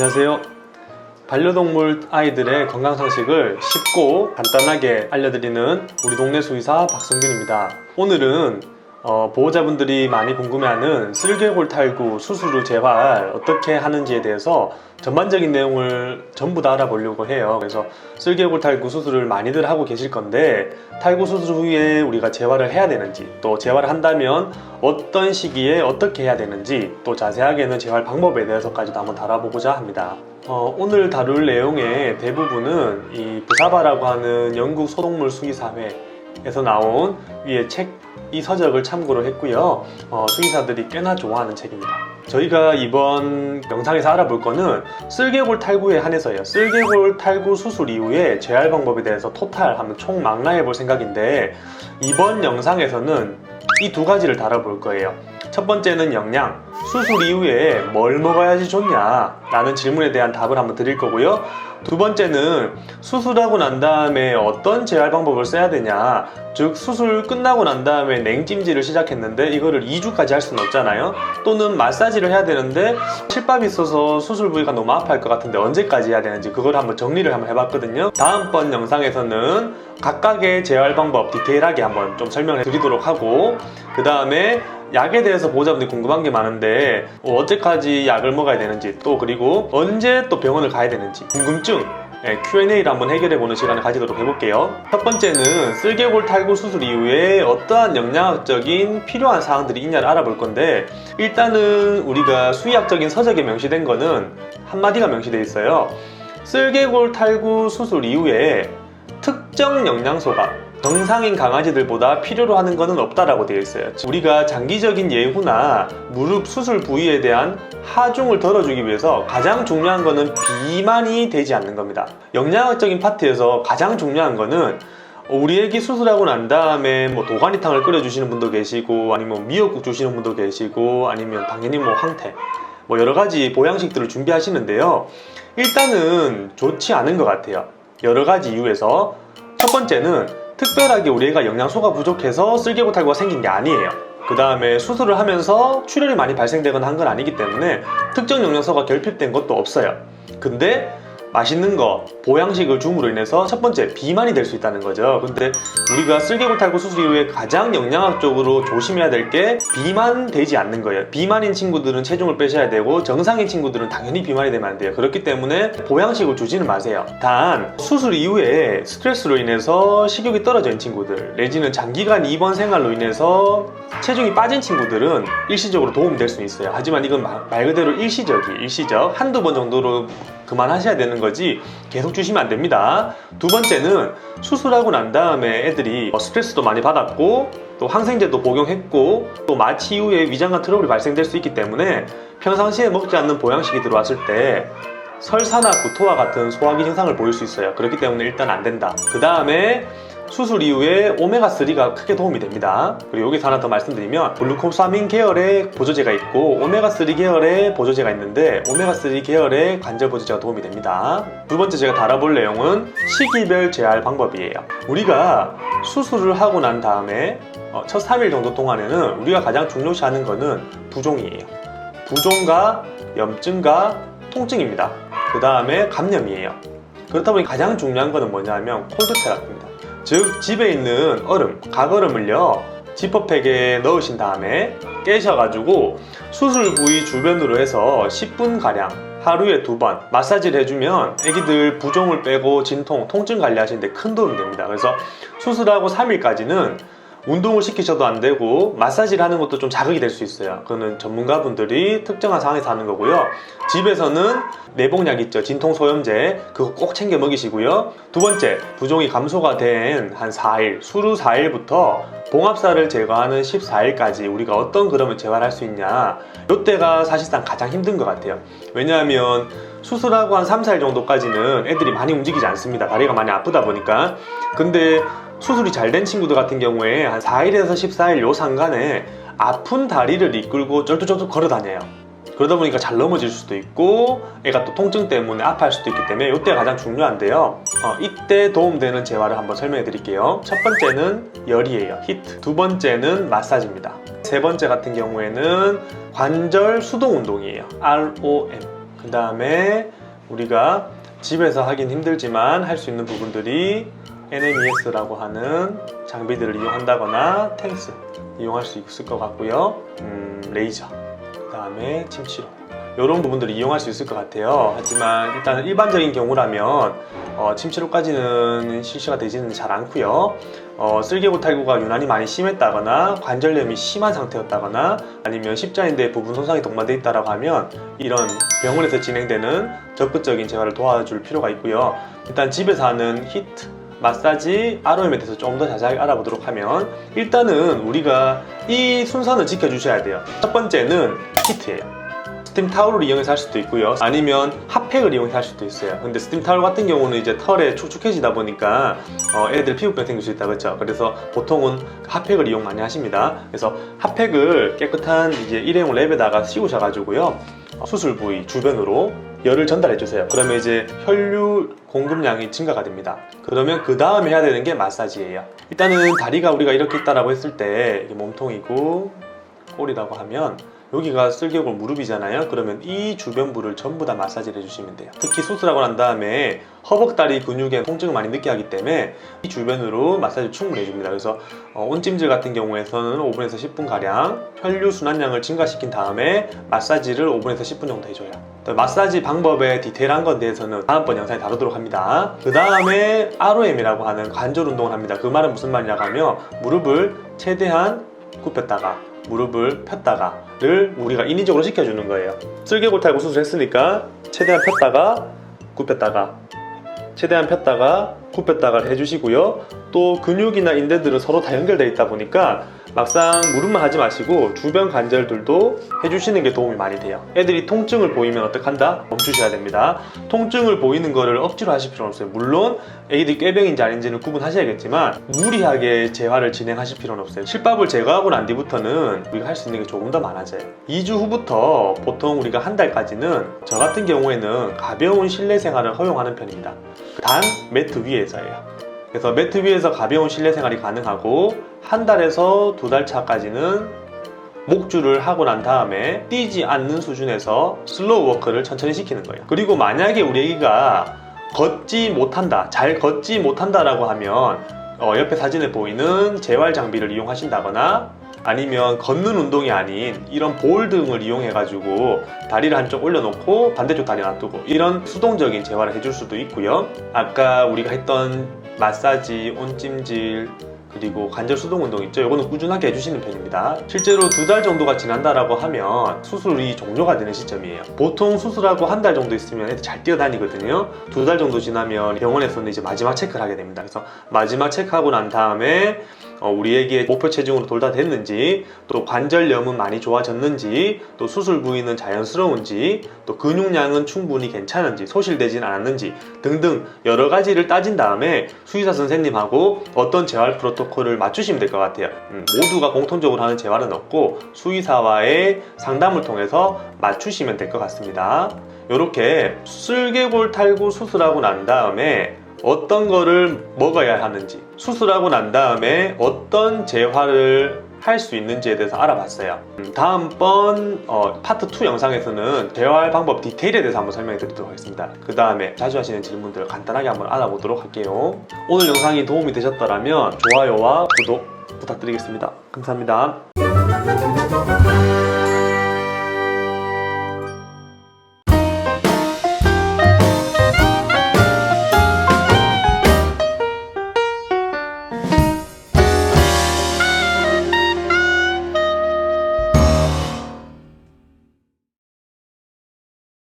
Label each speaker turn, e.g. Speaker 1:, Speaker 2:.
Speaker 1: 안녕하세요. 반려동물 아이들의 건강상식을 쉽고 간단하게 알려드리는 우리 동네 수의사 박성균입니다. 오늘은 보호자분들이 많이 궁금해하는 쓸개골 탈구 수술 후 재활 어떻게 하는지에 대해서 전반적인 내용을 전부 다 알아보려고 해요. 그래서 쓸개골 탈구 수술을 많이들 하고 계실 건데, 탈구 수술 후에 우리가 재활을 해야 되는지, 또 재활을 한다면 어떤 시기에 어떻게 해야 되는지, 또 자세하게는 재활 방법에 대해서까지도 한번 다뤄보고자 합니다. 오늘 다룰 내용의 대부분은 이 부사바라고 하는 영국 소동물 수의사회에서 나온 위에 이 서적을 참고로 했고요. 수의사들이 꽤나 좋아하는 책입니다. 저희가 이번 영상에서 알아볼 거는 쓸개골 탈구에 한해서예요. 쓸개골 탈구 수술 이후에 재활 방법에 대해서 토탈 한번 총 망라해 볼 생각인데, 이번 영상에서는 이 두 가지를 다뤄볼 거예요. 첫 번째는 영양, 수술 이후에 뭘 먹어야지 좋냐 라는 질문에 대한 답을 한번 드릴 거고요. 두 번째는 수술하고 난 다음에 어떤 재활 방법을 써야 되냐, 즉 수술 끝나고 난 다음에 냉찜질을 시작했는데 이거를 2주까지 할 수는 없잖아요. 또는 마사지를 해야 되는데 실밥이 있어서 수술 부위가 너무 아파할 것 같은데 언제까지 해야 되는지, 그걸 한번 정리를 한번 해봤거든요. 다음번 영상에서는 각각의 재활 방법 디테일하게 한번 좀 설명해 드리도록 하고, 그 다음에 약에 대해서 보호자분들이 궁금한 게 많은데 언제까지 약을 먹어야 되는지, 또 그리고 언제 또 병원을 가야 되는지 궁금증 Q&A를 한번 해결해보는 시간을 가지도록 해볼게요. 첫 번째는 쓸개골 탈구 수술 이후에 어떠한 영양학적인 필요한 사항들이 있냐를 알아볼 건데, 일단은 우리가 수의학적인 서적에 명시된 거는 한마디가 명시되어 있어요. 쓸개골 탈구 수술 이후에 특정 영양소가 정상인 강아지들보다 필요로 하는 것은 없다라고 되어 있어요. 우리가 장기적인 예후나 무릎 수술 부위에 대한 하중을 덜어주기 위해서 가장 중요한 것은 비만이 되지 않는 겁니다. 영양학적인 파트에서 가장 중요한 것은 우리 애기 수술하고 난 다음에 도가니탕을 끓여주시는 분도 계시고, 아니면 미역국 주시는 분도 계시고, 아니면 당연히 황태, 여러 가지 보양식들을 준비하시는데요. 일단은 좋지 않은 것 같아요. 여러 가지 이유에서. 첫 번째는 특별하게 우리 애가 영양소가 부족해서 쓸개골 탈구가 생긴 게 아니에요. 그 다음에 수술을 하면서 출혈이 많이 발생되거나 한 건 아니기 때문에 특정 영양소가 결핍된 것도 없어요. 근데 맛있는 거, 보양식을 줌으로 인해서 첫 번째 비만이 될 수 있다는 거죠. 근데 우리가 쓸개골 탈구 수술 이후에 가장 영양학적으로 조심해야 될 게 비만되지 않는 거예요. 비만인 친구들은 체중을 빼셔야 되고, 정상인 친구들은 당연히 비만이 되면 안 돼요. 그렇기 때문에 보양식을 주지는 마세요. 단 수술 이후에 스트레스로 인해서 식욕이 떨어진 친구들, 내지는 장기간 입원 생활로 인해서 체중이 빠진 친구들은 일시적으로 도움이 될 수 있어요. 하지만 이건 말 그대로 일시적, 한두 번 정도로 그만하셔야 되는 거지 계속 주시면 안 됩니다. 두 번째는 수술하고 난 다음에 애들이 스트레스도 많이 받았고, 또 항생제도 복용했고, 또 마취 이후에 위장관 트러블이 발생될 수 있기 때문에 평상시에 먹지 않는 보양식이 들어왔을 때 설사나 구토와 같은 소화기 증상을 보일 수 있어요. 그렇기 때문에 일단 안 된다. 그 다음에 수술 이후에 오메가3가 크게 도움이 됩니다. 그리고 여기서 하나 더 말씀드리면, 글루코사민 계열의 보조제가 있고 오메가3 계열의 보조제가 있는데, 오메가3 계열의 관절 보조제가 도움이 됩니다. 두 번째 제가 다뤄볼 내용은 시기별 재활 방법이에요. 우리가 수술을 하고 난 다음에 첫 3일 정도 동안에는 우리가 가장 중요시하는 거는 부종이에요. 부종과 염증과 통증입니다. 그 다음에 감염이에요. 그렇다 보니 가장 중요한 거는 뭐냐면 콜드 테라피입니다. 즉 집에 있는 얼음, 각얼음을요 지퍼팩에 넣으신 다음에 깨셔가지고 수술 부위 주변으로 해서 10분가량 하루에 2번 마사지를 해주면 애기들 부종을 빼고 진통, 통증 관리하시는데 큰 도움이 됩니다. 그래서 수술하고 3일까지는 운동을 시키셔도 안 되고 마사지를 하는 것도 좀 자극이 될 수 있어요. 그거는 전문가분들이 특정한 상황에서 하는 거고요. 집에서는 내복약 있죠, 진통소염제, 그거 꼭 챙겨 먹이시고요. 두 번째, 부종이 감소가 된 한 4일, 수루 4일부터 봉합살을 제거하는 14일까지 우리가 어떤 그럼을 재활할 수 있냐, 이때가 사실상 가장 힘든 것 같아요. 왜냐하면 수술하고 한 3, 4일 정도까지는 애들이 많이 움직이지 않습니다. 다리가 많이 아프다 보니까. 근데 수술이 잘 된 친구들 같은 경우에 한 4일에서 14일 요 상간에 아픈 다리를 이끌고 쩔뚝쩔뚝 걸어 다녀요. 그러다 보니까 잘 넘어질 수도 있고, 애가 또 통증 때문에 아파할 수도 있기 때문에 이때가 가장 중요한데요. 이때 도움되는 재활을 한번 설명해 드릴게요. 첫 번째는 열이에요, 히트. 두 번째는 마사지입니다. 세 번째 같은 경우에는 관절 수동 운동이에요, ROM. 그 다음에 우리가 집에서 하긴 힘들지만 할 수 있는 부분들이 NMES라고 하는 장비들을 이용한다거나 탱스 이용할 수 있을 것 같고요. 레이저, 그 다음에 침치로 이런 부분들을 이용할 수 있을 것 같아요. 하지만 일단 일반적인 경우라면 침치로까지는 실시가 되지는 잘 않고요. 쓸개골 탈구가 유난히 많이 심했다거나 관절염이 심한 상태였다거나 아니면 십자인대 부분 손상이 동반되어 있다고 하면 이런 병원에서 진행되는 적극적인 재활을 도와줄 필요가 있고요. 일단 집에서 하는 히트, 마사지, ROM에 대해서 좀 더 자세하게 알아보도록 하면 일단은 우리가 이 순서는 지켜주셔야 돼요. 첫 번째는 히트예요. 스팀 타올을 이용해서 할 수도 있고요. 아니면 핫팩을 이용해서 할 수도 있어요. 근데 스팀 타올 같은 경우는 이제 털에 축축해지다 보니까 애들 피부병 생길 수 있다, 그렇죠? 그래서 보통은 핫팩을 이용 많이 하십니다. 그래서 핫팩을 깨끗한 이제 일회용 랩에다가 씌우셔가지고요. 수술 부위 주변으로 열을 전달해 주세요. 그러면 이제 혈류 공급량이 증가가 됩니다. 그러면 그 다음에 해야 되는 게 마사지예요. 일단은 다리가 우리가 이렇게 있다라고 했을 때 이게 몸통이고 꼬리라고 하면 여기가 쓸개골 무릎이잖아요. 그러면 이 주변부를 전부 다 마사지를 해주시면 돼요. 특히 수술하고 난 다음에 허벅다리 근육에 통증을 많이 느끼게 하기 때문에 이 주변으로 마사지를 충분히 해줍니다. 그래서 온찜질 같은 경우에서는 5분에서 10분가량 혈류 순환량을 증가시킨 다음에 마사지를 5분에서 10분 정도 해줘요. 마사지 방법의 디테일한 건 대해서는 다음번 영상에 다루도록 합니다. 그 다음에 ROM이라고 하는 관절 운동을 합니다. 그 말은 무슨 말이냐고 하면 무릎을 최대한 굽혔다가 무릎을 폈다가를 우리가 인위적으로 시켜주는 거예요. 쓸개골 탈구 수술했으니까 최대한 폈다가 굽혔다가 최대한 폈다가 굽혔다가 해주시고요. 또 근육이나 인대들은 서로 다 연결되어 있다 보니까 막상 무릎만 하지 마시고 주변 관절들도 해주시는 게 도움이 많이 돼요. 애들이 통증을 보이면 어떡한다? 멈추셔야 됩니다. 통증을 보이는 거를 억지로 하실 필요는 없어요. 물론 애기들이 꾀병인지 아닌지는 구분하셔야겠지만 무리하게 재활을 진행하실 필요는 없어요. 실밥을 제거하고 난 뒤부터는 우리가 할 수 있는 게 조금 더 많아져요. 2주 후부터 보통 우리가 한 달까지는 저 같은 경우에는 가벼운 실내 생활을 허용하는 편입니다. 단 매트 위에서예요. 그래서 매트 위에서 가벼운 실내 생활이 가능하고 한 달에서 두 달 차까지는 목줄을 하고 난 다음에 뛰지 않는 수준에서 슬로우 워크를 천천히 시키는 거예요. 그리고 만약에 우리 애기가 걷지 못한다, 잘 걷지 못한다라고 하면 옆에 사진에 보이는 재활 장비를 이용하신다거나 아니면 걷는 운동이 아닌 이런 볼 등을 이용해 가지고 다리를 한쪽 올려놓고 반대쪽 다리 놔두고 이런 수동적인 재활을 해줄 수도 있고요. 아까 우리가 했던 마사지, 온찜질 그리고 관절 수동 운동 있죠. 이거는 꾸준하게 해주시는 편입니다. 실제로 두 달 정도가 지난다라고 하면 수술이 종료가 되는 시점이에요. 보통 수술하고 한 달 정도 있으면 애들 잘 뛰어다니거든요. 두 달 정도 지나면 병원에서는 이제 마지막 체크를 하게 됩니다. 그래서 마지막 체크하고 난 다음에 우리 애기의 목표 체중으로 돌 다 됐는지, 또 관절염은 많이 좋아졌는지, 또 수술 부위는 자연스러운지, 또 근육량은 충분히 괜찮은지, 소실되진 않았는지 등등 여러 가지를 따진 다음에 수의사 선생님하고 어떤 재활 프로토콜을 맞추시면 될 것 같아요. 모두가 공통적으로 하는 재활은 없고 수의사와의 상담을 통해서 맞추시면 될 것 같습니다. 이렇게 쓸개골 탈구 수술하고 난 다음에 어떤 거를 먹어야 하는지, 수술하고 난 다음에 어떤 재활을 할 수 있는지에 대해서 알아봤어요. 다음번 파트 2 영상에서는 재활 방법 디테일에 대해서 한번 설명해 드리도록 하겠습니다. 그 다음에 자주 하시는 질문들 간단하게 한번 알아보도록 할게요. 오늘 영상이 도움이 되셨더라면 좋아요와 구독 부탁드리겠습니다. 감사합니다.